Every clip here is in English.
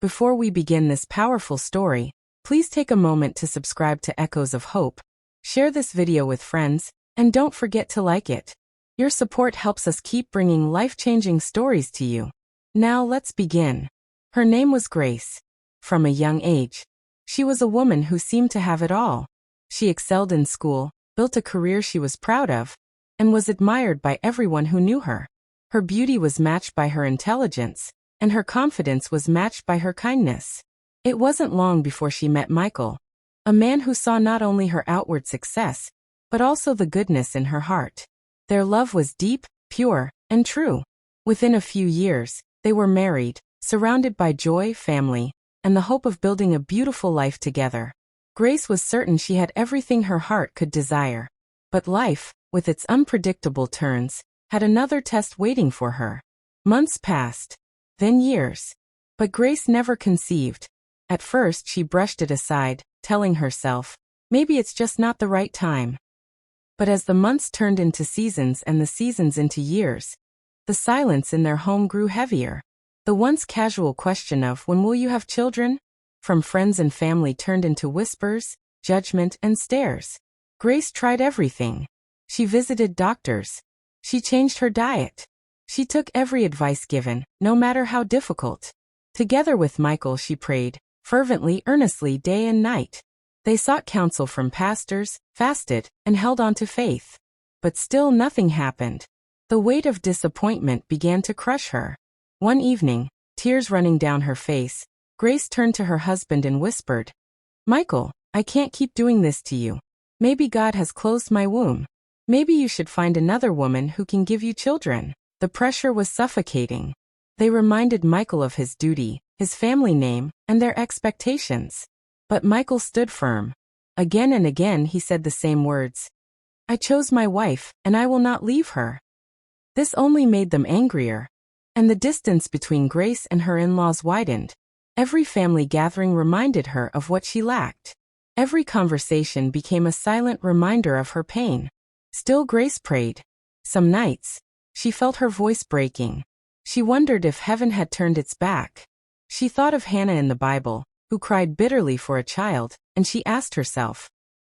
Before we begin this powerful story, please take a moment to subscribe to Echoes of Hope, share this video with friends, and don't forget to like it. Your support helps us keep bringing life-changing stories to you. Now let's begin. Her name was Grace. From a young age, she was a woman who seemed to have it all. She excelled in school, built a career she was proud of, and was admired by everyone who knew her. Her beauty was matched by her intelligence, and her confidence was matched by her kindness. It wasn't long before she met Michael, a man who saw not only her outward success, but also the goodness in her heart. Their love was deep, pure, and true. Within a few years, they were married, surrounded by joy, family, and the hope of building a beautiful life together. Grace was certain she had everything her heart could desire. But life, with its unpredictable turns, had another test waiting for her. Months passed, then years. But Grace never conceived. At first she brushed it aside, telling herself, maybe it's just not the right time. But as the months turned into seasons and the seasons into years, the silence in their home grew heavier. The once casual question of when will you have children? From friends and family turned into whispers, judgment, and stares. Grace tried everything. She visited doctors. She changed her diet. She took every advice given, no matter how difficult. Together with Michael she prayed, fervently, earnestly, day and night. They sought counsel from pastors, fasted, and held on to faith. But still nothing happened. The weight of disappointment began to crush her. One evening, tears running down her face, Grace turned to her husband and whispered, "Michael, I can't keep doing this to you. Maybe God has closed my womb. Maybe you should find another woman who can give you children." The pressure was suffocating. They reminded Michael of his duty, his family name, and their expectations. But Michael stood firm. Again and again he said the same words, "I chose my wife, and I will not leave her." This only made them angrier. And the distance between Grace and her in-laws widened. Every family gathering reminded her of what she lacked. Every conversation became a silent reminder of her pain. Still Grace prayed. Some nights, she felt her voice breaking. She wondered if heaven had turned its back. She thought of Hannah in the Bible, who cried bitterly for a child, and she asked herself,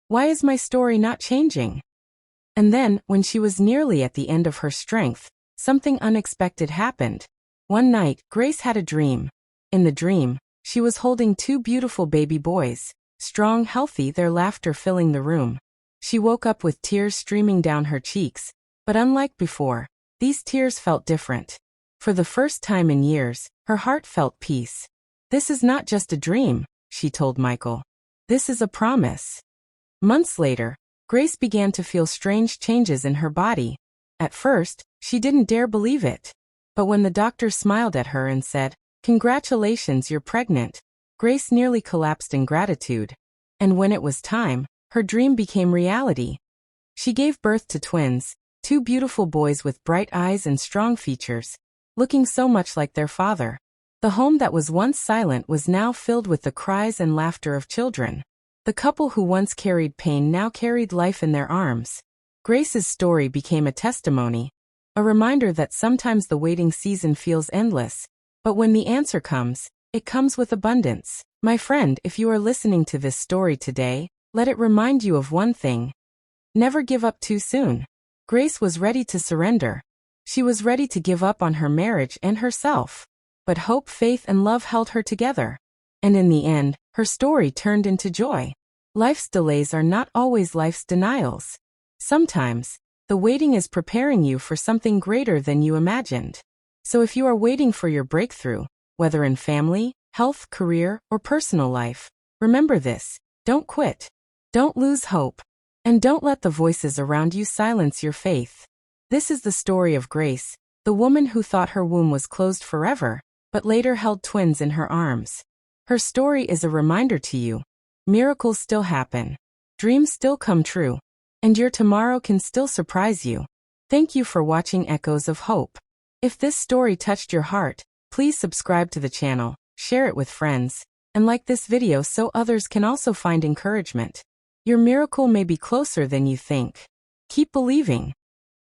"Why is my story not changing?" And then, when she was nearly at the end of her strength, something unexpected happened. One night, Grace had a dream. In the dream, she was holding two beautiful baby boys, strong, healthy, their laughter filling the room. She woke up with tears streaming down her cheeks, but unlike before, these tears felt different. For the first time in years, her heart felt peace. "This is not just a dream," she told Michael. "This is a promise." Months later, Grace began to feel strange changes in her body. At first, she didn't dare believe it. But when the doctor smiled at her and said, "Congratulations, you're pregnant," Grace nearly collapsed in gratitude. And when it was time, her dream became reality. She gave birth to twins, two beautiful boys with bright eyes and strong features, looking so much like their father. The home that was once silent was now filled with the cries and laughter of children. The couple who once carried pain now carried life in their arms. Grace's story became a testimony, a reminder that sometimes the waiting season feels endless, but when the answer comes, it comes with abundance. My friend, if you are listening to this story today, let it remind you of one thing. Never give up too soon. Grace was ready to surrender. She was ready to give up on her marriage and herself. But hope, faith, and love held her together. And in the end, her story turned into joy. Life's delays are not always life's denials. Sometimes, the waiting is preparing you for something greater than you imagined. So if you are waiting for your breakthrough, whether in family, health, career, or personal life, remember this: don't quit. Don't lose hope. And don't let the voices around you silence your faith. This is the story of Grace, the woman who thought her womb was closed forever, but later held twins in her arms. Her story is a reminder to you. Miracles still happen. Dreams still come true. And your tomorrow can still surprise you. Thank you for watching Echoes of Hope. If this story touched your heart, please subscribe to the channel, share it with friends, and like this video so others can also find encouragement. Your miracle may be closer than you think. Keep believing.